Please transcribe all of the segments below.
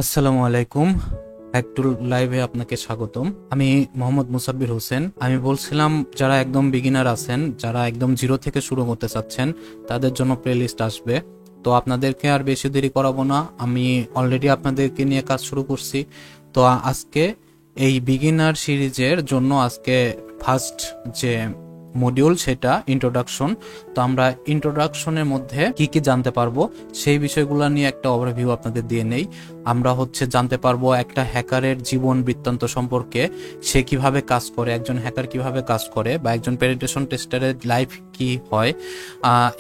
আসসালামু আলাইকুম। একটু লাইভে আপনাকে স্বাগতম। আমি মোহাম্মদ মুসাব্বির হোসেন। আমি বলছিলাম যারা একদম বিগিনার আছেন, যারা একদম জিরো থেকে শুরু করতে চাচ্ছেন, তাদের জন্য প্লেলিস্ট আসবে। তো আপনাদেরকে আর বেশি দেরি করাবো না, আমি অলরেডি আপনাদেরকে নিয়ে কাজ শুরু করছি। তো আজকে এই বিগিনার সিরিজের জন্য আজকে ফার্স্ট যে মডিউল সেটা ইন্ট্রোডাকশন। তো আমরা ইন্ট্রোডাকশনের মধ্যে কি কি জানতে পারবো সেই বিষয়গুলো নিয়ে একটা ওভারভিউ আপনাদের দিয়ে নেই। আমরা জানতে পারবো একটা হ্যাকারের জীবন বৃত্তান্ত সম্পর্কে, সে কিভাবে কাজ করে, একজন হ্যাকার কিভাবে কাজ করে, বা একজন পেনিট্রেশন টেস্টারের লাইফ কি হয়।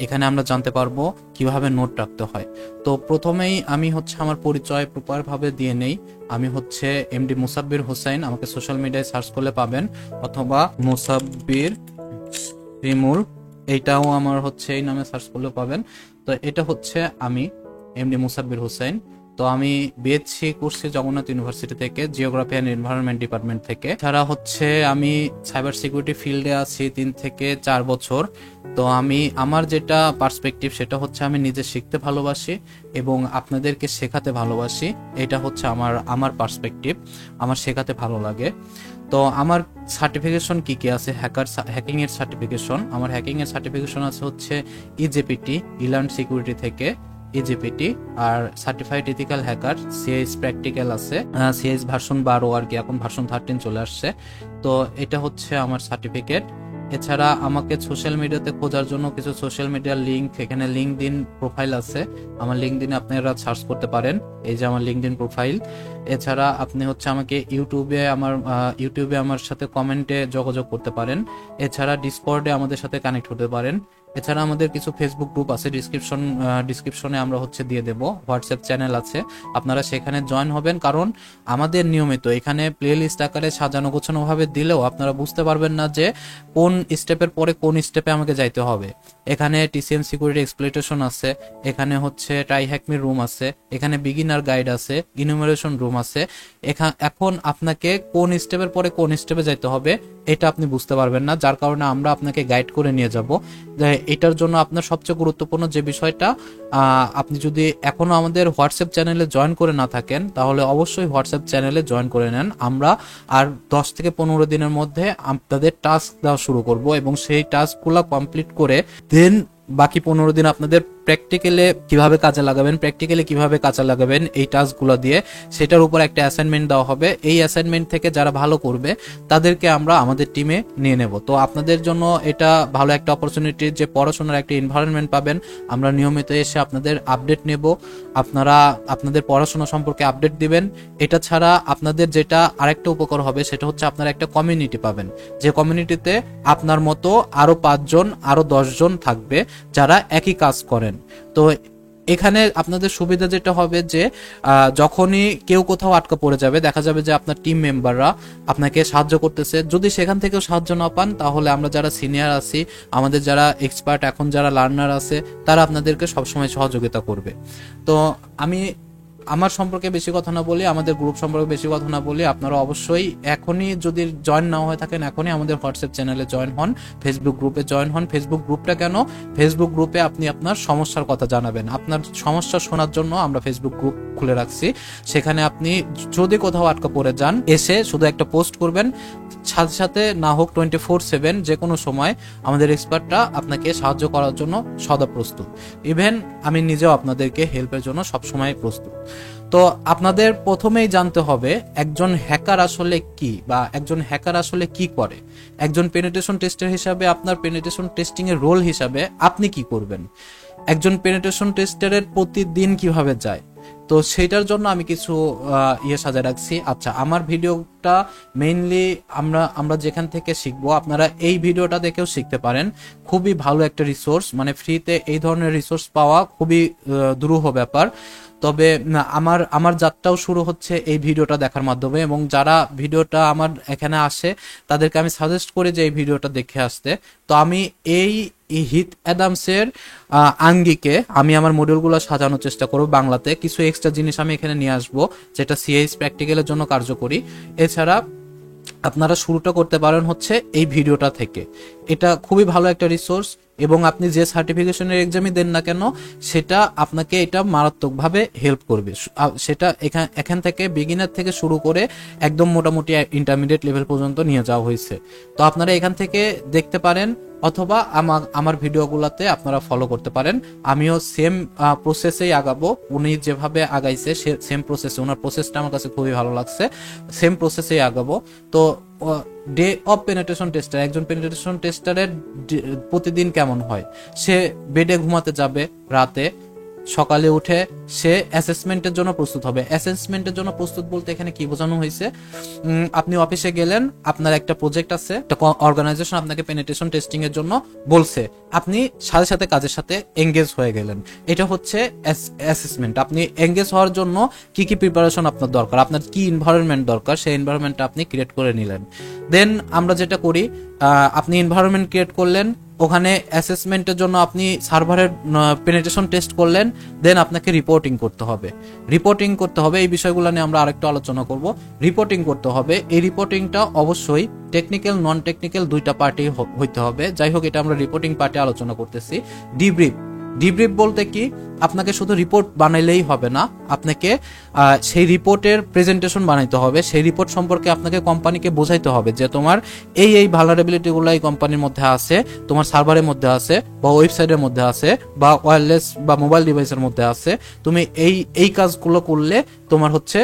এখানে আমরা জানতে পারবো কিভাবে নোট রাখতে হয়। তো প্রথমেই আমি আমার পরিচয় প্রপার ভাবে দিয়ে নেই। আমি এমডি মুসাব্বির হোসেন, আমাকে সোশ্যাল মিডিয়ায় সার্চ করলে পাবেন, অথবা মুসাব্বির রিমুল, এইটাও আমার এই নামে সার্চ করলে পাবেন। তো এটা আমি এমডি মুসাব্বির হোসেন। তো আমি বিএসসি করছি জগন্নাথ ইউনিভার্সিটি থেকে, জিওগ্রাফি অ্যান্ড এনভায়রনমেন্ট ডিপার্টমেন্ট থেকে। এছাড়া আমি সাইবার সিকিউরিটি ফিল্ডে আছি 3 থেকে 4 বছর। তো আমার যেটা পার্সপেক্টিভ সেটা আমি নিজে শিখতে ভালোবাসি এবং আপনাদেরকে শেখাতে ভালোবাসি। এটা আমার আমার পার্সপেক্টিভ, আমার শেখাতে ভালো লাগে। তো আমার সার্টিফিকেশন কি কি আছে, হ্যাকিং এর সার্টিফিকেশন, আমার হ্যাকিং এর সার্টিফিকেশন আছে ইজেপিটি, ইলার্ন সিকিউরিটি থেকে ইজেপিটি, আর certified ethical hacker CS practical আছে, সিএস ভার্সন 12 আর কি, এখন ভার্সন 13 চলে আসছে। তো এটা আমার সার্টিফিকেট। এছাড়া আমাকে সোশ্যাল মিডিয়াতে খোঁজার জন্য কিছু সোশ্যাল মিডিয়ার লিঙ্ক, এখানে লিঙ্কডইন প্রোফাইল আছে, আমার লিঙ্কডইনে আপনারা সার্চ করতে পারেন, এই যে আমার লিঙ্কডইন প্রোফাইল। এছাড়া আপনি আমাকে ইউটিউবে আমার সাথে কমেন্টে যোগাযোগ করতে পারেন। এছাড়া ডিসকর্ডে আমাদের সাথে কানেক্ট হতে পারেন। এছাড়া আমাদের কিছু ফেসবুক গ্রুপ আছে, ডিসক্রিপশনে আমরা দিয়ে দেব। হোয়াটসঅ্যাপ চ্যানেল আছে, আপনারা সেখানে জয়েন হবেন, কারণ আমাদের নিয়মিত এখানে প্লে লিস্ট আকারে সাজানো গোছানো ভাবে দিলেও আপনারা বুঝতে পারবেন না যে কোন স্টেপের পরে কোন স্টেপে আমাকে যাইতে হবে। এখানে টিসিএম সিকিউরিটি এক্সপ্লয়টেশন আছে, এখানে ট্রাই হ্যাকমি রুম আছে, এখানে বিগিনার গাইড আছে, ইনুমারেশন রুম আছে। এখন আপনাকে কোন স্টেপের পরে কোন স্টেপে যাইতে হবে এটা আপনি বুঝতে পারবেন না, যার কারণে আমরা আপনাকে গাইড করে নিয়ে যাব। এটার জন্য আপনার সবচেয়ে গুরুত্বপূর্ণ যে বিষয়টা, আপনি যদি এখনো আমাদের হোয়াটসঅ্যাপ চ্যানেলে জয়েন করে না থাকেন তাহলে অবশ্যই হোয়াটসঅ্যাপ চ্যানেলে জয়েন করে নেন। আমরা আর 10 থেকে 15 দিনের মধ্যে আপনাদের টাস্ক দেওয়া শুরু করব এবং সেই টাস্কগুলো কমপ্লিট করে দেন বাকি 15 দিন আপনাদের প্র্যাকটিক্যালি কিভাবে কাজে লাগাবেন এই টাস্কগুলো দিয়ে, সেটার উপর একটা অ্যাসাইনমেন্ট দেওয়া হবে। এই অ্যাসাইনমেন্ট থেকে যারা ভালো করবে তাদেরকে আমরা আমাদের টিমে নিয়ে নেব। তো আপনাদের জন্য এটা ভালো একটা অপরচুনিটি যে পড়াশোনার একটা এনভায়রনমেন্ট পাবেন। আমরা নিয়মিত এসে আপনাদের আপডেট নেব, আপনারা আপনাদের পড়াশোনা সম্পর্কে আপডেট দিবেন। এটা ছাড়া আপনাদের যেটা আরেকটা উপকার হবে সেটা আপনারা একটা কমিউনিটি পাবেন, যে কমিউনিটিতে আপনার মতো আরো 5 জন আরো 10 জন থাকবে যারা একই কাজ করেন। তো এখানে আপনাদের সুবিধা যেটা হবে যে যখনই কেউ কোথাও আটকা পড়ে যাবে, দেখা যাবে যে আপনার টিম মেম্বাররা আপনাকে সাহায্য করতেছে। যদি সেখান থেকেও সাহায্য না পান তাহলে আমরা যারা সিনিয়র আছি, আমাদের যারা এক্সপার্ট, এখন যারা লার্নার আছে, তারা আপনাদেরকে সবসময় সহযোগিতা করবে। তো আমি আমার সম্পর্কে বেশি কথা না বলি, আমাদের গ্রুপ সম্পর্কে বেশি কথা না বলি, আপনারা অবশ্যই এখনই যদি জয়েন না হয়ে থাকেন এখনই আমাদের হোয়াটসঅ্যাপ চ্যানেলে জয়েন হন, ফেসবুক গ্রুপে জয়েন হন। ফেসবুক গ্রুপটা কেন? ফেসবুক গ্রুপে আপনি আপনার সমস্যার কথা জানাবেন, আপনার সমস্যা শোনার জন্য আমরা ফেসবুক গ্রুপ খুলে রাখছি। সেখানে আপনি যদি কোথাও আটকা পড়ে যান এসে শুধু একটা পোস্ট করবেন, সাথে সাথে না হোক 24/7 যে কোনো সময় আমাদের এক্সপার্টরা আপনাকে সাহায্য করার জন্য সদা প্রস্তুত। ইভেন আমি নিজেও আপনাদেরকে হেল্পের জন্য সবসময় প্রস্তুত। তো আপনাদের প্রথমেই জানতে হবে একজন হ্যাকার আসলে কি, বা একজন হ্যাকার আসলে কি করে। একজন পেনিট্রেশন টেস্টার হিসাবে আপনার পেনিট্রেশন টেস্টিং এর রোল হিসাবে আপনি কি করবেন, একজন পেনিট্রেশন টেস্টারের প্রতিদিন কিভাবে যায়। তো সেটার জন্য আমি কিছু সাজায় রাখছি। আচ্ছা, আমার ভিডিওটা মেইনলি আমরা যেখান থেকে শিখবো, আপনারা এই ভিডিওটা দেখেও শিখতে পারেন। খুবই ভালো একটা রিসোর্স, মানে ফ্রিতে এই ধরনের রিসোর্স পাওয়া খুবই দুরূহ ব্যাপার। তবে আমার যাত্রাও শুরু হচ্ছে এই ভিডিওটা দেখার মাধ্যমে, এবং যারা ভিডিওটা আমার এখানে আসে তাদেরকে আমি সাজেস্ট করি যে এই ভিডিওটা দেখে আসতে। তো আমি এই হিথ অ্যাডামসের আঙ্গিকে আমি আমার মডিউলগুলো সাজানোর চেষ্টা করব বাংলাতে। কিছু এক্সট্রা জিনিস আমি এখানে নিয়ে আসবো যেটা সিএস প্র্যাকটিক্যালের জন্য কার্যকরী। এছাড়া আপনারা শুরুটা করতে পারেন এই ভিডিওটা থেকে। এটা খুবই ভালো একটা রিসোর্স এবং আপনি যে সার্টিফিকেশনের এক্সামই দেন না কেন সেটা আপনাকে এটা মারাত্মকভাবে হেল্প করবে। সেটা এখান থেকে বিগিনার থেকে শুরু করে একদম মোটামুটি ইন্টারমিডিয়েট লেভেল পর্যন্ত নিয়ে যাওয়া হয়েছে। তো আপনারা এখান থেকে দেখতে পারেন অথবা আমার ভিডিওগুলোতে আপনারা ফলো করতে পারেন। আমিও সেম প্রসেসেই আগাবো, উনি যেভাবে আগাইছে সেম প্রসেসে, ওনার প্রসেসটা আমার কাছে খুবই ভালো লাগছে, সেম প্রসেসেই আগাবো। তো ডে অফ পেনিট্রেশন টেস্টার, একজন পেনিট্রেশন টেস্টারের প্রতিদিন কেমন হয়, সে বেডে ঘুমাতে যাবে রাতে, সকালে উঠে সে অ্যাসেসমেন্টের জন্য প্রস্তুত হবে। অ্যাসেসমেন্টের জন্য প্রস্তুত বলতে এখানে কি বোঝানো হয়েছে, আপনি অফিসে গেলেন, আপনার একটা প্রজেক্ট আছে, একটা অর্গানাইজেশন আপনাকে পেনিট্রেশন টেস্টিং এর জন্য বলছে, আপনি সাথে সাথে কাজের সাথে এঙ্গেজ হয়ে গেলেন, এটা হচ্ছে অ্যাসেসমেন্ট। আপনি এঙ্গেজ হওয়ার জন্য কি কি প্রিপারেশন আপনার দরকার, আপনার কি এনভায়রনমেন্ট দরকার, সেই এনভায়রনমেন্টটা আপনি ক্রিয়েট করে নিলেন। দেন আমরা যেটা করি, আপনি এনভায়রনমেন্ট ক্রিয়েট করলেন, ওখানে অ্যাসেসমেন্টের জন্য আপনি সার্ভারের পেনিট্রেশন টেস্ট করলেন, দেন আপনাকে রিপোর্টিং করতে হবে। এই বিষয়গুলো নিয়ে আমরা আরেকটু আলোচনা করব। রিপোর্টিং করতে হবে, এই রিপোর্টিংটা অবশ্যই টেকনিক্যাল নন টেকনিক্যাল দুইটা পার্টি হইতে হবে। যাই হোক, এটা আমরা রিপোর্টিং পার্টি আলোচনা করতেছি। ডিব্রিফ বলতে কি, আপনাকে শুধু রিপোর্ট বানাইলেই হবে না, আপনাকে সেই রিপোর্টের প্রেজেন্টেশন বানাইতে হবে। সেই রিপোর্ট সম্পর্কে আপনাকে কোম্পানিকে বোঝাইতে হবে যে তোমার এই ভালনারেবিলিটি গুলো এই কোম্পানির মধ্যে আছে, তোমার সার্ভারের মধ্যে আছে, বা ওয়েবসাইটের মধ্যে আছে, বা ওয়্যারলেস বা মোবাইল ডিভাইসের মধ্যে আছে। তুমি এই কাজগুলো করলে তোমার হচ্ছে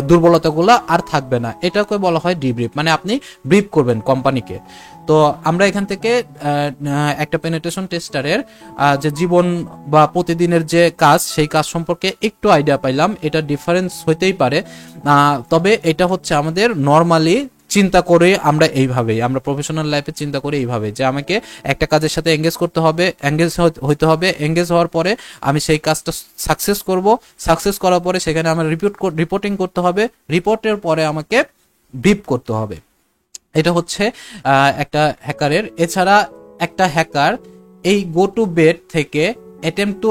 দুর্বলতাগুলো আর থাকবে না। এটাকে বলা হয় ডিব্রিফ, মানে আপনি ব্রিফ করবেন কোম্পানিকে। তো আমরা এখান থেকে একটা পেনিট্রেশন টেস্টারের যে জীবন বা প্রতিদিনের যে কাজ, সেই কাজ সম্পর্কে একটু আইডিয়া পাইলাম। এটা ডিফারেন্স হইতেই পারে, তবে এটা হচ্ছে আমাদের নর্মালি চিন্তা করে আমরা প্রফেশনাল লাইফে চিন্তা করি এইভাবে, যে আমাকে একটা কাজের সাথে এঙ্গেজ করতে হবে, এঙ্গেজ হইতে হবে, এঙ্গেজ হওয়ার পরে আমি সেই কাজটা সাকসেস করার পরে সেখানে আমার রিপোর্টিং করতে হবে, রিপোর্টের পরে আমাকে ব্রিফ করতে হবে। এটা হচ্ছে একটা হ্যাকারের। এছাড়া একটা হ্যাকার এই গো টু বেড থেকে অ্যাটেম্প্ট টু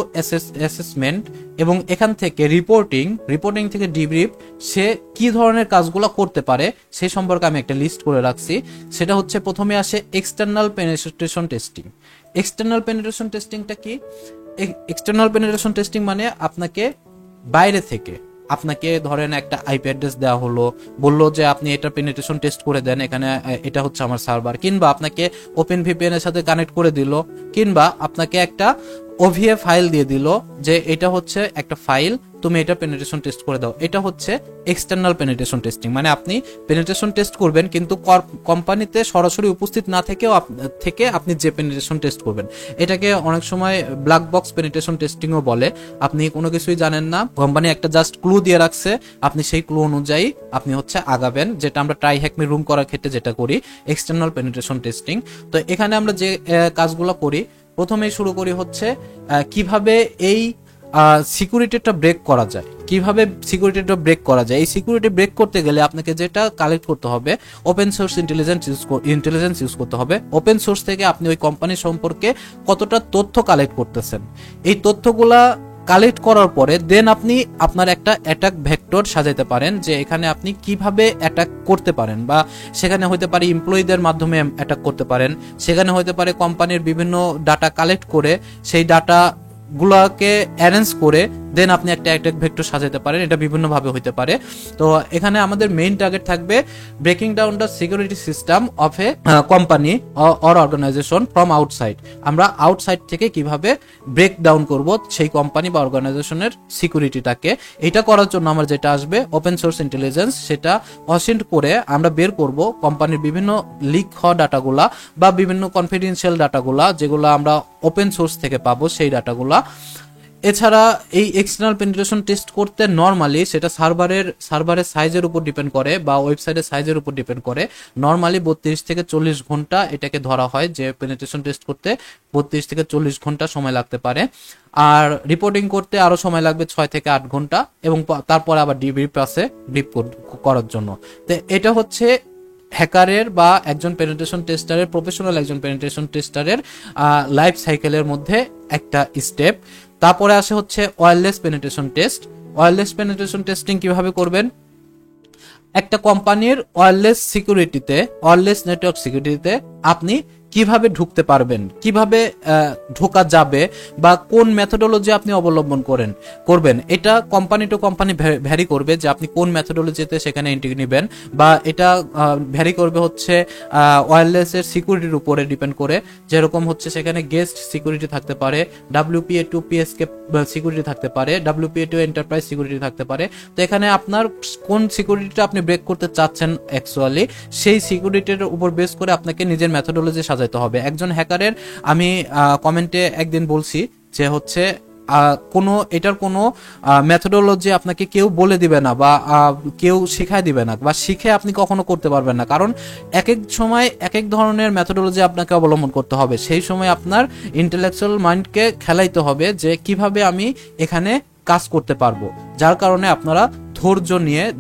অ্যাসেসমেন্ট এবং এখান থেকে রিপোর্টিং থেকে ডিব্রিফ, সে কি ধরনের কাজগুলো করতে পারে সে সম্পর্কে আমি একটা লিস্ট করে রাখছি। সেটা হচ্ছে, প্রথমে আসে external penetration testing. External penetration টেস্টিংটা কি? এক্সটার্নাল পেনিট্রেশন টেস্টিং মানে আপনাকে বাইরে থেকে, আপনাকে ধরেন একটা আইপি অ্যাড্রেস দেওয়া হলো, বললো যে আপনি এটা পেনিট্রেশন টেস্ট করে দেন, এখানে এটা হচ্ছে আমার সার্ভার, কিংবা আপনাকে ওপেন ভিপিএন এর সাথে কানেক্ট করে দিল, কিংবা আপনাকে একটা ওভিএ ফাইল দিয়ে দিল যে এটা হচ্ছে একটা ফাইল, তুমি এটা পেনিট্রেশন টেস্ট করে দাও। এটা হচ্ছে এক্সটার্নাল পেনিট্রেশন টেস্টিং, মানে আপনি পেনিট্রেশন টেস্ট করবেন কিন্তু কোম্পানিতে সরাসরি উপস্থিত না থেকেও আপনি যে পেনিট্রেশন টেস্ট করবেন, এটাকে অনেক সময় ব্ল্যাক বক্স পেনিট্রেশন টেস্টিংও বলে। আপনি কোনো কিছুই জানেন না, কোম্পানি একটা জাস্ট ক্লু দিয়ে রাখছে, আপনি সেই ক্লু অনুযায়ী আপনি হচ্ছে আগাবেন, যেটা আমরা ট্রাই হ্যাক মি রুম করার ক্ষেত্রে যেটা করি, এক্সটার্নাল পেনিট্রেশন টেস্টিং। তো এখানে আমরা যে কাজগুলো করি, প্রথমেই শুরু করি হচ্ছে কিভাবে এই সিকিউরিটিটা ব্রেক করা যায়। এই সিকিউরিটি ব্রেক করতে গেলে আপনাকে যেটা কালেক্ট করতে হবে, ওপেন সোর্স ইন্টেলিজেন্স ইউজ করতে হবে। ওপেন সোর্স থেকে আপনি ওই কোম্পানি সম্পর্কে কতটা তথ্য কালেক্ট করতেছেন, এই তথ্যগুলা কালেক্ট করার পরে দেন আপনি আপনার একটা অ্যাটাক ভেক্টর সাজাইতে পারেন, যে এখানে আপনি কিভাবে অ্যাটাক করতে পারেন। বা সেখানে হতে পারে এমপ্লয়ীদের মাধ্যমে অ্যাটাক করতে পারেন, সেখানে হতে পারে কোম্পানির বিভিন্ন ডাটা কালেক্ট করে সেই ডাটা গুলাকে অ্যারেঞ্জ করে দেন আপনি একটা অ্যাটাক ভেক্টর সাজাতে পারেন। এটা বিভিন্ন ভাবে হতে পারে। তো এখানে আমাদের মেইন টার্গেট থাকবে breaking down the security system of a company or organisation from outside. আমরা আউটসাইড থেকে কিভাবে ব্রেক ডাউন করব সেই কোম্পানি বা অর্গানাইজেশনের সিকিউরিটিটাকে। এটা করার জন্য আমার যেটা আসবে ওপেন সোর্স ইন্টেলিজেন্স, সেটা অসেন্ট করে আমরা বের করব কোম্পানির বিভিন্ন লিক হওয়া ডাটাগুলা বা বিভিন্ন কনফিডেন্সিয়াল ডাটাগুলা, যেগুলো আমরা ওপেন সোর্স থেকে পাবো সেই ডাটাগুলা। এছাড়া এই এক্সটার্নাল পেনিট্রেশন টেস্ট করতে নরমালি সেটা সার্ভারের সাইজের উপর ডিপেন্ড করে বা ওয়েবসাইটের সাইজের উপর ডিপেন্ড করে। নরমালি 32 থেকে 40 ঘন্টা এটাকে ধরা হয়, যে পেনিট্রেশন টেস্ট করতে 32 থেকে 40 ঘন্টা সময় লাগতে পারে। আর রিপোর্টিং করতে আরো সময় লাগবে 6 থেকে 8 ঘন্টা, এবং তারপরে আবার ডিব্রিফ আছে ব্রিফ করার জন্য। তো এটা হচ্ছে হ্যাকারের বা একজন পেনিট্রেশন টেস্টারের, প্রফেশনাল একজন পেনিট্রেশন টেস্টারের লাইফ সাইকেলের মধ্যে একটা স্টেপ। তারপরে আসে হচ্ছে wireless penetration test. Wireless penetration testing কিভাবে করবেন? একটা কোম্পানির ওয়্যারলেস নেটওয়ার্ক সিকিউরিটিতে আপনি কিভাবে ঢুকতে পারবেন, কিভাবে ঢোকা যাবে, বা কোন মেথোডোলজি আপনি অবলম্বন করবেন, এটা কোম্পানি টু কোম্পানি ভ্যারি করবে যে আপনি কোন মেথোডোলজিতে সেখানে এন্ট্রি নেবেন, বা এটা ভ্যারি করবে হচ্ছে ওয়্যারলেস এর সিকিউরিটির উপরে ডিপেন্ড করে। যেরকম হচ্ছে সেখানে গেস্ট সিকিউরিটি থাকতে পারে, WPA2 PSK সিকিউরিটি থাকতে পারে, WPA2 এন্টারপ্রাইজ সিকিউরিটি থাকতে পারে। তো এখানে আপনার কোন সিকিউরিটিটা আপনি ব্রেক করতে চাচ্ছেন অ্যাকচুয়ালি, সেই সিকিউরিটির উপর বেস করে আপনাকে নিজের মেথোডোলজি সাজাতে হবে। একজন হ্যাকারের আমি কমেন্টে একদিন বলছি যে হচ্ছে এটার কোনো মেথোডোলজি আপনাকে কেউ বলে দিবে না, বা কেউ শেখায় দিবে না, বা শিখে আপনি কখনো করতে পারবেন না। কারণ এক এক সময় এক এক ধরনের মেথোডোলজি আপনাকে অবলম্বন করতে হবে। সেই সময় আপনার ইন্টেলেকচুয়াল মাইন্ডকে খেলাইতে হবে যে কিভাবে আমি এখানে কাজ করতে পারবো। যার কারণে আপনারা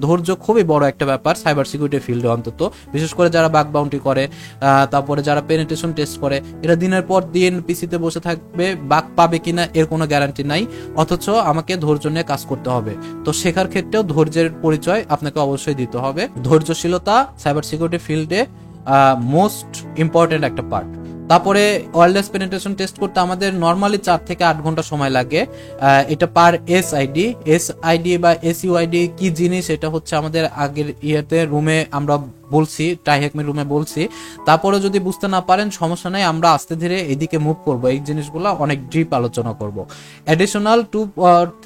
ধৈর্য খুবই বড় একটা ব্যাপার সাইবার সিকিউরিটি ফিল্ডে, অন্তত বিশেষ করে যারা বাগ বাউন্টি করে, তারপরে যারা পেনিট্রেশন টেস্ট করে, এরা দিনের পর দিন পিসিতে বসে থাকবে, বাগ পাবে কিনা এর কোনো গ্যারান্টি নাই, অথচ আমাকে ধৈর্য নিয়ে কাজ করতে হবে। তো শেখার ক্ষেত্রেও ধৈর্যের পরিচয় আপনাকে অবশ্যই দিতে হবে। ধৈর্যশীলতা সাইবার সিকিউরিটি ফিল্ডে মোস্ট ইম্পর্টেন্ট একটা পার্ট। তারপরে ওয়্যারলেস পেনিট্রেশন টেস্ট করতে আমাদের নর্মালি 4 থেকে 8 ঘন্টা সময় লাগে। এটা পার এসআইডি বা এসইউআইডি কি জিনিস, এটা হচ্ছে আমাদের আগের রুমে আমরা বলছি, ট্রাইহ্যাকমের রুমে বলছি। তারপরে যদি বুঝতে না পারেন সমস্যা নাই, আমরা আস্তে ধীরে এদিকে মুভ করব, এই জিনিসগুলো অনেক ডিপ আলোচনা করব। অ্যাডিশনাল 2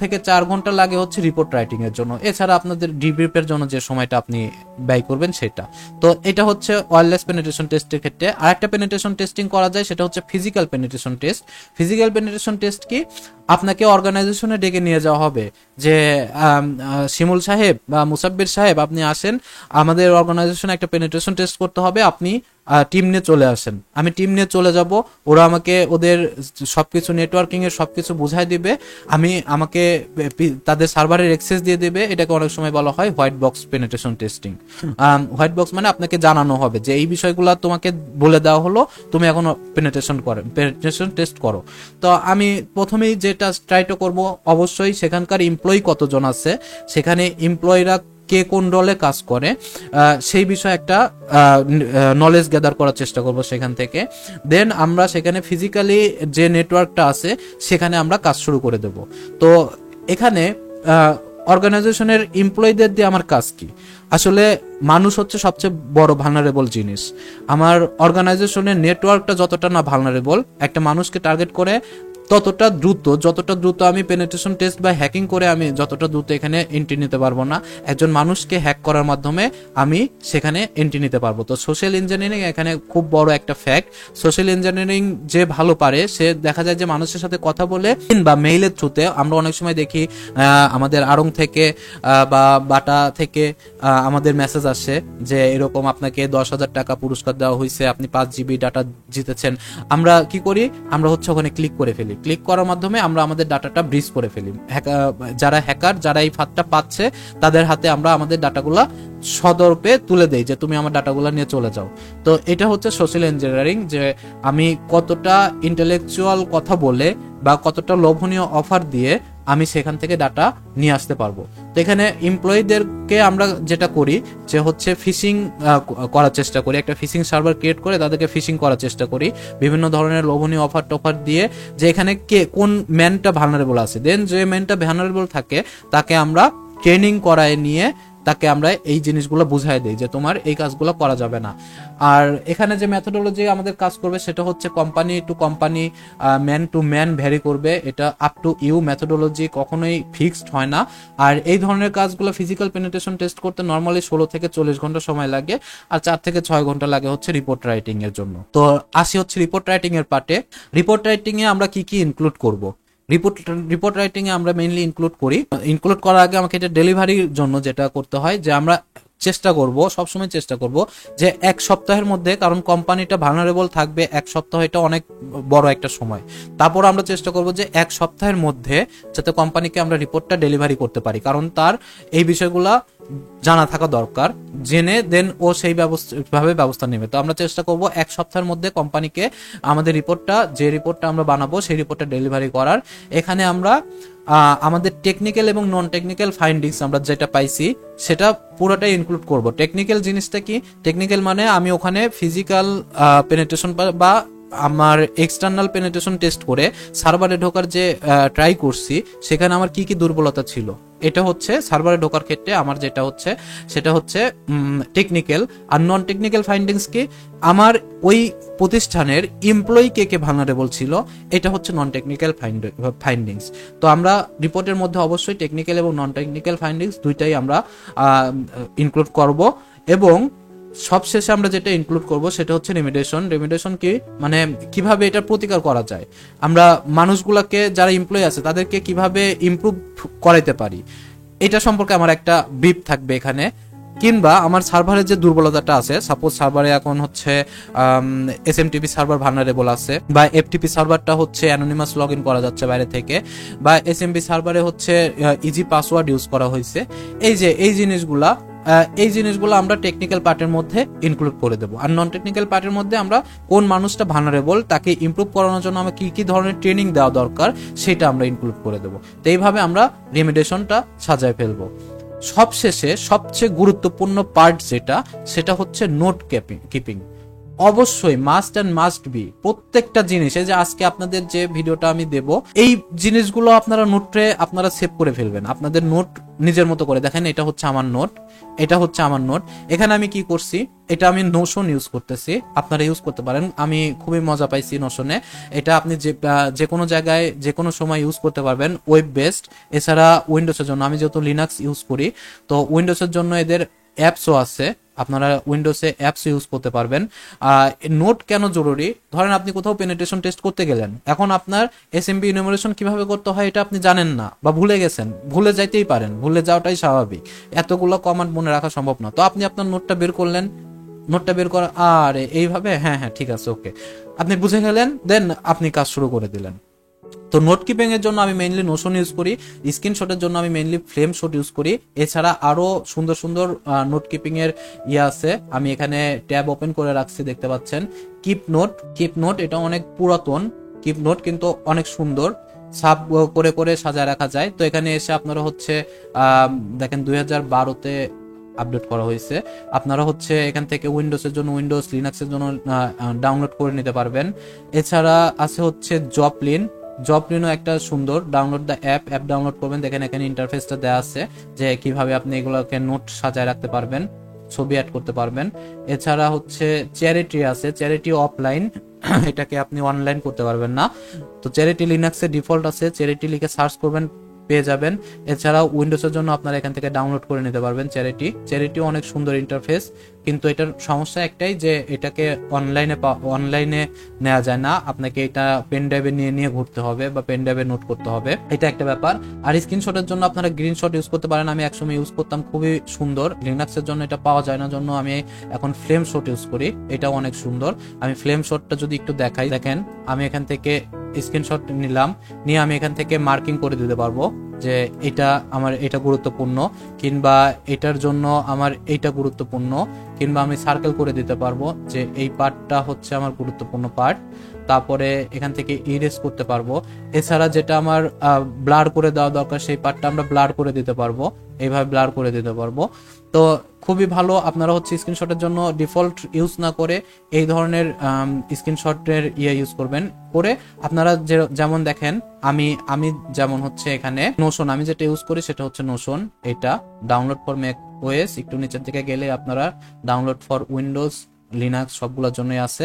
থেকে 4 ঘন্টা লাগে হচ্ছে রিপোর্ট রাইটিং এর জন্য। এছাড়া আপনাদের ডিব্রিফের জন্য যে সময়টা আপনি ব্যয় করবেন সেটা। তো এটা হচ্ছে ওয়্যারলেস পেনিট্রেশন টেস্টের ক্ষেত্রে। আরেকটা পেনিট্রেশন টেস্টিং করা যায়, সেটা হচ্ছে physical penetration test. Physical penetration test কি, আপনাকে অর্গানাইজেশনে ডেকে নিয়ে যাওয়া হবে যে শিমুল সাহেব বা মুসাব্বির সাহেব আপনি আসেন, আমাদের অর্গানাইজেশনে একটা পেনিট্রেশন টেস্ট করতে হবে, আপনি টিম নিয়ে চলে আসেন। আমি টিম নিয়ে চলে যাব, ওরা আমাকে ওদের সবকিছু নেটওয়ার্কিং এর সবকিছু বুঝাই দিবে, আমাকে তাদের সার্ভারের অ্যাক্সেস দিয়ে দেবে। এটাকে অনেক সময় বলা হয় white box penetration testing. White box মানে আপনাকে জানানো হবে যে এই বিষয়গুলো তোমাকে বলে দেওয়া হলো, তুমি এখন পেনিট্রেশন টেস্ট করো। তো আমি প্রথমেই যেটা ট্রাইটা করব, অবশ্যই সেখানকার এমপ্লয়ি কতজন আছে, সেখানে এমপ্লয়িরা কে কোন রোলে কাজ করে, সেই বিষয়ে একটা নলেজ গ্যাদার করার চেষ্টা করব সেখান থেকে। দেন আমরা সেখানে ফিজিক্যালি যে নেটওয়ার্কটা আছে সেখানে আমরা কাজ শুরু করে দেব। তো এখানে অর্গানাইজেশনের এমপ্লয়ীদের দিয়ে আমার কাজ কি, আসলে মানুষ হচ্ছে সবচেয়ে বড় ভালনারেবল জিনিস। আমার অর্গানাইজেশনের নেটওয়ার্কটা যতটা না ভালনারেবল, একটা মানুষকে টার্গেট করে যতটা দ্রুত আমি পেনিট্রেশন টেস্ট বা হ্যাকিং করে আমি যতটা দ্রুত এখানে এন্ট্রি নিতে পারবো না, একজন মানুষকে হ্যাক করার মাধ্যমে আমি সেখানে এন্ট্রি নিতে পারবো। তো সোশ্যাল ইঞ্জিনিয়ারিং এখানে খুব বড় একটা ফ্যাক্ট। সোশ্যাল ইঞ্জিনিয়ারিং যে ভালো পারে সে দেখা যায় যে মানুষের সাথে কথা বলে বা মেইলের থ্রুতে, আমরা অনেক সময় দেখি আমাদের আড়ং থেকে বা বাটা থেকে আমাদের মেসেজ আসে যে এরকম আপনাকে 10,000 টাকা পুরস্কার দেওয়া হয়েছে, আপনি 5 GB ডাটা জিতেছেন। আমরা কি করি, আমরা হচ্ছে ওখানে ক্লিক করে ফেলি। ক্লিক করার মাধ্যমে আমরা আমাদের ডাটাটা ব্রিজ করে ফেলি। যারা হ্যাকার, যারা এই ফাঁদটা পাচ্ছে, তাদের হাতে আমরা আমাদের ডাটাগুলা সদর্পে তুলে দেই যে তুমি আমার ডাটাগুলা নিয়ে চলে যাও। তো এটা হচ্ছে সোশ্যাল ইঞ্জিনিয়ারিং, যে আমি কতটা ইন্টেলেকচুয়াল কথা বলে বা কতটা লোভনীয় অফার দিয়ে আমি সেখান থেকে ডাটা নিয়ে আসতে পারবো। তো এখানে এমপ্লয়ীদেরকে আমরা যেটা করি যে হচ্ছে ফিশিং করার চেষ্টা করি, একটা ফিশিং সার্ভার ক্রিয়েট করে তাদেরকে ফিশিং করার চেষ্টা করি বিভিন্ন ধরনের লোভনীয় অফার দিয়ে, যে এখানে কে কোন ম্যানটা ভালনারেবল আছে। দেন যে ম্যানটা ভালনারেবল থাকে তাকে আমরা ট্রেনিং করায় নিয়ে তাকে আমরা এই জিনিসগুলো বুঝাই দেই যে তোমার এই কাজগুলো করা যাবে না। আর এখানে যে মেথোডোলজি আমাদের কাজ করবে সেটা হচ্ছে company to company, man to man vary করবে। এটা আপ টু ইউ, মেথোডোলজি কখনোই ফিক্সড হয় না। আর এই ধরনের কাজগুলো ফিজিক্যাল পেনিট্রেশন টেস্ট করতে নর্মালি 16 থেকে 40 ঘন্টা সময় লাগে, আর 4 থেকে 6 ঘন্টা লাগে হচ্ছে রিপোর্ট রাইটিং এর জন্য। তো আসি হচ্ছে রিপোর্ট রাইটিং এর পার্টে। রিপোর্ট রাইটিং এ আমরা কি ইনক্লুড করব। রিপোর্ট রাইটিং এ আমরা মেইনলি ইনক্লুড করার আগে আমাকে এটা ডেলিভারির জন্য যেটা করতে হয়, যে আমরা সবসময় চেষ্টা করব যে 1 সপ্তাহের মধ্যে, কারণ কোম্পানিটা ভালনারেবল থাকবে 1 সপ্তাহ, এটা অনেক বড় একটা সময়। তারপর আমরা চেষ্টা করব যে 1 সপ্তাহের মধ্যে যাতে কোম্পানিকে আমরা রিপোর্টটা ডেলিভারি করতে পারি, কারণ তার এই বিষয়গুলা জানা থাকা দরকার, জেনে দেন ও সেই ব্যবস্থা নেবে। তো আমরা চেষ্টা করব 1 সপ্তাহের মধ্যে কোম্পানিকে আমাদের যে রিপোর্টটা আমরা বানাবো সেই রিপোর্টটা ডেলিভারি করার। এখানে আমরা আমাদের টেকনিক্যাল এবং নন টেকনিক্যাল ফাইন্ডিংস আমরা যেটা পাইছি সেটা পুরোটাই ইনক্লুড করব। টেকনিক্যাল জিনিসটা কি? টেকনিক্যাল মানে আমি ওখানে ফিজিক্যাল পেনিট্রেশন বা আমার এক্সটার্নাল পেনিট্রেশন টেস্ট করে সার্ভারে ঢোকার যে ট্রাই করছি সেখানে আমার কি কি দুর্বলতা ছিল, এটা হচ্ছে সার্ভারে ঢোকার ক্ষেত্রে আমার যেটা হচ্ছে সেটা হচ্ছে টেকনিক্যাল। আর নন টেকনিক্যাল ফাইন্ডিংস কি? আমার ওই প্রতিষ্ঠানের এমপ্লয়ি কে ভালনারেবল ছিল, এটা হচ্ছে নন টেকনিক্যাল ফাইন্ডিংস। তো আমরা রিপোর্টের মধ্যে অবশ্যই টেকনিক্যাল এবং নন টেকনিক্যাল ফাইন্ডিংস দুইটাই আমরা ইনক্লুড করব। এবং সবশেষে আমরা যেটা ইনক্লুড করব সেটা হচ্ছে রেমিডিয়েশন কি মানে কিভাবে এটা প্রতিকার করা যায়, আমরা মানুষগুলোকে যারা এমপ্লয়ি আছে তাদেরকে কিভাবে ইমপ্রুভ করাইতে পারি, এটা সম্পর্কে আমার একটা ব্রিফ থাকবে এখানে। কিংবা আমার সার্ভারের যে দুর্বলতাটা আছে, সাপোজ সার্ভারে এখন হচ্ছে এসএমটিপি সার্ভার ভালনারেবল আছে, বা এফটিপি সার্ভারটা হচ্ছে অ্যানোনিমাস লগ ইন করা যাচ্ছে বাইরে থেকে, বা এসএমপি সার্ভারে হচ্ছে ইজি পাসওয়ার্ড ইউজ করা হয়েছে, এই জিনিসগুলো আমরা টেকনিক্যাল পার্টের মধ্যে ইনক্লুড করে দেবো। আর নন টেকনিক্যাল পার্টের মধ্যে আমরা কোন মানুষটা ভালনারেবল তাকে ইমপ্রুভ করানোর জন্য আমরা কি ধরনের ট্রেনিং দেওয়া দরকার সেটা আমরা ইনক্লুড করে দেবো। তো এইভাবে আমরা রেমিডিয়েশনটা সাজায় ফেলবো। সবশেষে সবচেয়ে গুরুত্বপূর্ণ পার্ট সেটা হচ্ছে নোট কিপিং। অবশ্যই মাস্ট বি প্রত্যেকটা জিনিস, এই যে আজকে আপনাদের যে ভিডিওটা আমি দেব এই জিনিসগুলো আপনারা নোটে আপনারা সেভ করে ফেলবেন, আপনাদের নোট নিজের মতো করে। দেখেন এটা হচ্ছে আমার নোট, এখানে আমি কি করছি, এটা আমি নোশন ইউজ করতেছি, আপনারা ইউজ করতে পারেন। আমি খুবই মজা পাইছি নোশনে, এটা আপনি যে কোনো জায়গায় যে কোনো সময় ইউজ করতে পারবেন, ওয়েব বেসড। এছাড়া উইন্ডোজের জন্য, আমি যেহেতু লিনাক্স ইউজ করি তো উইন্ডোজের জন্য এদের অ্যাপসও আছে, আপনারা উইন্ডোজে অ্যাপস ইউজ করতে পারবেন। নোট কেন জরুরি? ধরেন আপনি কোথাও পেনিট্রেশন টেস্ট করতে গেলেন, এখন আপনার এসএমপি ইনুমারেশন কিভাবে করতে হয় এটা আপনি জানেন না বা ভুলে গেছেন, ভুলে যাইতেই পারেন, ভুলে যাওয়াটাই স্বাভাবিক, এতগুলো কমান্ড মনে রাখা সম্ভব না। তো আপনি আপনার নোটটা বের করলেন, নোটটা বের করা আরে এইভাবে হ্যাঁ ঠিক আছে ওকে, আপনি বুঝে গেলেন, দেন আপনি কাজ শুরু করে দিলেন। তো নোট কিপিং এর জন্য আমি মেইনলি নোশন ইউজ করি, স্ক্রিনশটের জন্য আমি মেইনলি ফ্লেম শট ইউজ করি। এছাড়া আরো সুন্দর নোট কিপিং এর আছে, আমি এখানে ট্যাব ওপেন করে রাখছি, দেখতে পাচ্ছেন কিপ নোট। এটা অনেক পুরাতন কিপ নোট, কিন্তু অনেক সুন্দর, সাব করে সাজায় রাখা যায়। তো এখানে এসে আপনারা হচ্ছে দেখেন 2012-তে আপডেট করা হয়েছে, আপনারা হচ্ছে এখান থেকে উইন্ডোজের জন্য উইন্ডোজ, লিনাক্সের জন্য ডাউনলোড করে নিতে পারবেন। এছাড়া আছে হচ্ছে জবলিনও একটা সুন্দর, ডাউনলোড দ্য অ্যাপ ডাউনলোড করবেন, দেখেন এখানে ইন্টারফেসটা দেওয়া আছে যে কিভাবে আপনি এগুলোকে নোট সাজায় রাখতে পারবেন, ছবি অ্যাড করতে পারবেন। এছাড়া হচ্ছে চ্যারিটি আছে, চ্যারিটি অফলাইন, এটাকে আপনি অনলাইন করতে পারবেন না। তো চ্যারিটি লিনাক্সে ডিফল্ট আছে, চ্যারিটি লিখে সার্চ করবেন পেয়ে যাবেন। এছাড়াও উইন্ডোজের জন্য আপনারা এখান থেকে ডাউনলোড করে নিতে পারবেন চ্যারিটি অনেক সুন্দর ইন্টারফেস, কিন্তু এটার সমস্যা একটাই যে এটাকে অনলাইনে নেওয়া যায় না, আপনাকে এটা পেন ড্রাইভে নিয়ে ঘুরতে হবে বা পেন ড্রাইভে নোট করতে হবে, এটা একটা ব্যাপার। আর স্ক্রিনশটের জন্য আপনারা গ্রিনশট ইউজ করতে পারেন, আমি একসময় ইউজ করতাম, খুবই সুন্দর। লিনাক্সের জন্য এটা পাওয়া যায় না জন্য আমি এখন ফ্লেম শট ইউজ করি, এটাও অনেক সুন্দর। আমি ফ্লেম শটটা যদি একটু দেখাই, দেখেন আমি এখান থেকে স্ক্রিনশট নিয়ে আমি এখান থেকে মার্কিং করে দিতে পারবো যে এটা গুরুত্বপূর্ণ, কিংবা এটার জন্য আমার এইটা গুরুত্বপূর্ণ, কিংবা আমি সার্কেল করে দিতে পারবো যে এই পার্টটা হচ্ছে আমার গুরুত্বপূর্ণ পার্ট, তারপরে এখান থেকে ইরেজ করতে পারবো। এছাড়া যেটা আমার ব্লার করে দেওয়া দরকার সেই পার্টটা আমরা ব্লার করে দিতে পারবো, এইভাবে ব্লার করে দিতে পারবো। তো খুবই ভালো, আপনারা হচ্ছে স্ক্রিনশটের জন্য ডিফল্ট ইউজ না করে এই ধরনের স্ক্রিনশটের ইউজ করবেন। করে আপনারা যেমন দেখেন আমি যেমন হচ্ছে এখানে নোশন, আমি যেটা ইউজ করি সেটা হচ্ছে নোশন, এটা ডাউনলোড ফর ম্যাক ওএস, একটু নিচের দিকে গেলে আপনারা ডাউনলোড ফর উইন্ডোজ, লিনাক্স সবগুলোর জন্যই আছে।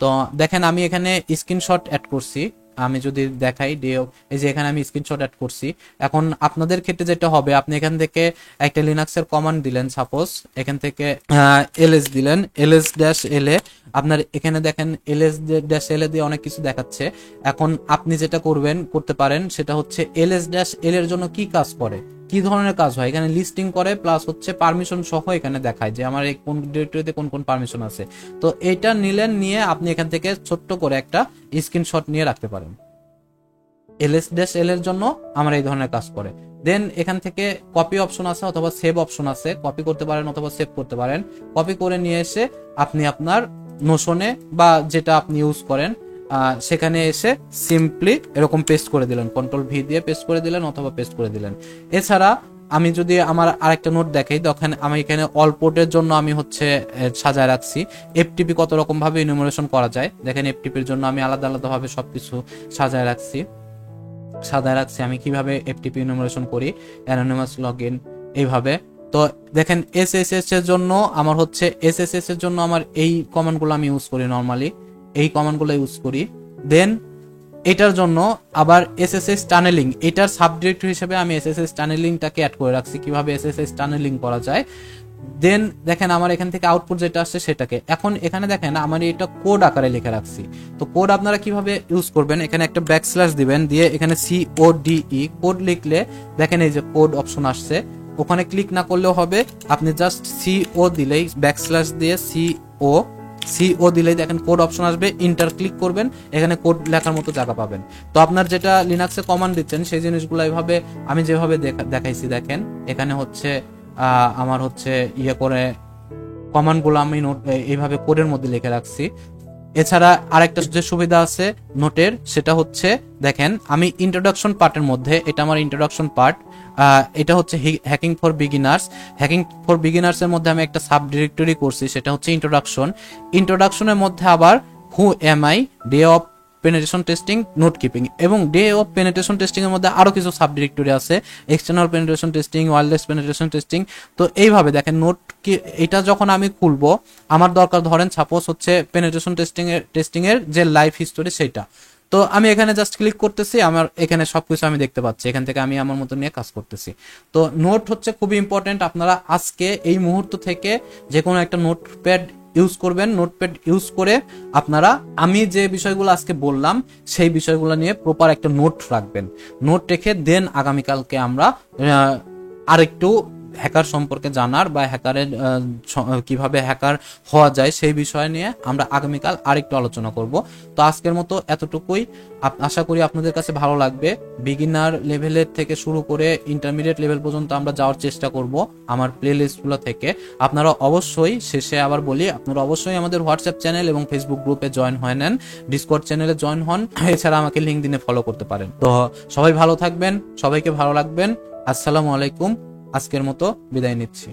তো দেখেন আমি এখানে স্ক্রিনশট অ্যাড করছি, আমি যদি দেখাই এই যে এখানে আমি স্ক্রিনশট অ্যাড করছি। এখন আপনাদের ক্ষেত্রে যেটা হবে, আপনি এখান থেকে একটা লিনাক্সের কমান্ড দিলেন, সাপোজ এখান থেকে ls দিলেন, ls-la, আপনার এখানে দেখেন ls-la দিয়ে অনেক কিছু দেখাচ্ছে। এখন আপনি যেটা করতে পারেন সেটা হচ্ছে ls-l এর জন্য কি কাজ করে, কি ধরনের কাজ হয়, এখানে লিস্টিং করে, প্লাস হচ্ছে পারমিশন সহ এখানে দেখায় যে আমার এই কোন ডিরেক্টরিতে কোন পারমিশন আছে। তো এটা নিয়ে আপনি এখান থেকে ছোট্ট করে একটা স্ক্রিনশট নিয়ে রাখতে পারেন, ls-l এর জন্য আমার এই ধরনের কাজ করে। দেন এখান থেকে কপি অপশন আছে অথবা সেভ অপশন আছে, কপি করতে পারেন অথবা সেভ করতে পারেন। কপি করে নিয়ে এসে আপনি আপনার নোশনে বা যেটা আপনি ইউজ করেন সেখানে এসে সিম্পলি এরকম পেস্ট করে দিলেন, কন্ট্রোল ভি দিয়ে পেস্ট করে দিলেন অথবা পেস্ট করে দিলেন। এছাড়া আমি যদি আমার আরেকটা নোট দেখাই, তখন আমি এখানে অল পোর্টের জন্য আমি হচ্ছে সাজায় রাখছি এফটিপি কত রকম ভাবে ইনুমারেশন করা যায়। দেখেন এফটিপির জন্য আমি আলাদা আলাদা ভাবে সবকিছু সাজায় রাখছি আমি কিভাবে এফটিপি ইনুমারেশন করি, অ্যানোনিমাস লগইন এইভাবে। তো দেখেন এসএসএস এর জন্য আমার হচ্ছে এসএসএস এর জন্য আমার এই কমান্ডগুলো আমি ইউজ করি, নরমালি এই কমান্ডগুলো ইউজ করি। দেন এটার জন্য আবার এসএসএস টানেলিং, এটার সাবডিরেক্টরি হিসেবে আমি এসএসএস টানেলিংটাকে অ্যাড করে রাখছি, কিভাবে এসএসএস টানেলিং করা যায়। দেন দেখেন আমার এখান থেকে আউটপুট যেটা আসছে সেটাকে, এখন এখানে দেখেন আমার এটা কোড আকারে লিখে রাখছি। তো কোড আপনারা কিভাবে ইউজ করবেন, এখানে একটা ব্যাকস্ল্যাশ দিবেন, দিয়ে এখানে CODE কোড লিখলে দেখেন এই যে কোড অপশন আসছে, ওখানে ক্লিক না করলেও হবে, আপনি জাস্ট CO দিলেই ব্যাকস্ল্যাশ দিয়ে CO দিলেই দেখেন কোড অপশন আসবে, ইন্টার ক্লিক করবেন, এখানে কোড লেখার মতো জায়গা পাবেন। তো আপনার যেটা লিনাক্সে কমান্ড দিচ্ছেন সেই জিনিসগুলো এইভাবে আমি যেভাবে দেখাইছি দেখেন, এখানে হচ্ছে আমার হচ্ছে ইয়ে করে কমান্ডগুলো আমি নোট এইভাবে কোডের মধ্যে লিখে রাখছি। এছাড়া আরেকটা যে সুবিধা আছে নোটের, সেটা হচ্ছে দেখেন আমি ইন্ট্রোডাকশন পার্টের মধ্যে, এটা আমার ইন্ট্রোডাকশন পার্ট, এটা হচ্ছে হ্যাকিং ফর বিগিনার্স এর মধ্যে আমি একটা সাব ডিরেক্টরি করছি, সেটা হচ্ছে ইন্ট্রোডাকশনের মধ্যে আবার who am I, day of penetration testing, note keeping, এবং ডে অফ পেনিট্রেশন টেস্টিং এর মধ্যে আরো কিছু সাব ডিরেক্টরি আছে, external penetration testing, wireless penetration testing. তো এইভাবে দেখেন নোট কি, এটা যখন আমি খুলবো আমার দরকার, ধরেন সাপোজ হচ্ছে পেনিট্রেশন টেস্টিং এর যে লাইফ হিস্টোরি সেটা, তো আমি এখানে জাস্ট ক্লিক করতেছি, আমার এখানে সবকিছু আমি দেখতে পাচ্ছি, এখান থেকে আমি আমার মতো নিয়ে কাজ করতেছি। তো নোট হচ্ছে খুবই ইম্পর্টেন্ট, আপনারা আজকে এই মুহূর্ত থেকে যে কোনো একটা নোটপ্যাড ইউজ করবেন। নোটপ্যাড ইউজ করে আপনারা আমি যে বিষয়গুলো আজকে বললাম সেই বিষয়গুলো নিয়ে প্রপার একটা নোট রাখবেন, নোট রেখে দেন আগামীকালকে আমরা আরেকটু হ্যাকার সম্পর্কে জানার বা হ্যাকারের কিভাবে হ্যাকার হওয়া যায় সেই বিষয় নিয়ে আমরা আগামীকাল আরেকটু আলোচনা করব। তো আজকের মতো এতটুকুই, আশা করি আপনাদের কাছে ভালো লাগবে। বিগিনার লেভেলের থেকে শুরু করে ইন্টারমিডিয়েট লেভেল পর্যন্ত আমরা যাওয়ার চেষ্টা করব আমার প্লে লিস্টগুলো থেকে। আপনারা অবশ্যই, শেষে আবার বলি, আপনারা অবশ্যই আমাদের হোয়াটসঅ্যাপ চ্যানেল এবং ফেসবুক গ্রুপে জয়েন হয়ে নেন, ডিসকর্ড চ্যানেলে জয়েন হন, এছাড়া আমাকে লিঙ্কডিনে ফলো করতে পারেন। তো সবাই ভালো থাকবেন, সবাইকে ভালো রাখবেন। আসসালামু আলাইকুম, আজকের মতো বিদায় নিচ্ছি।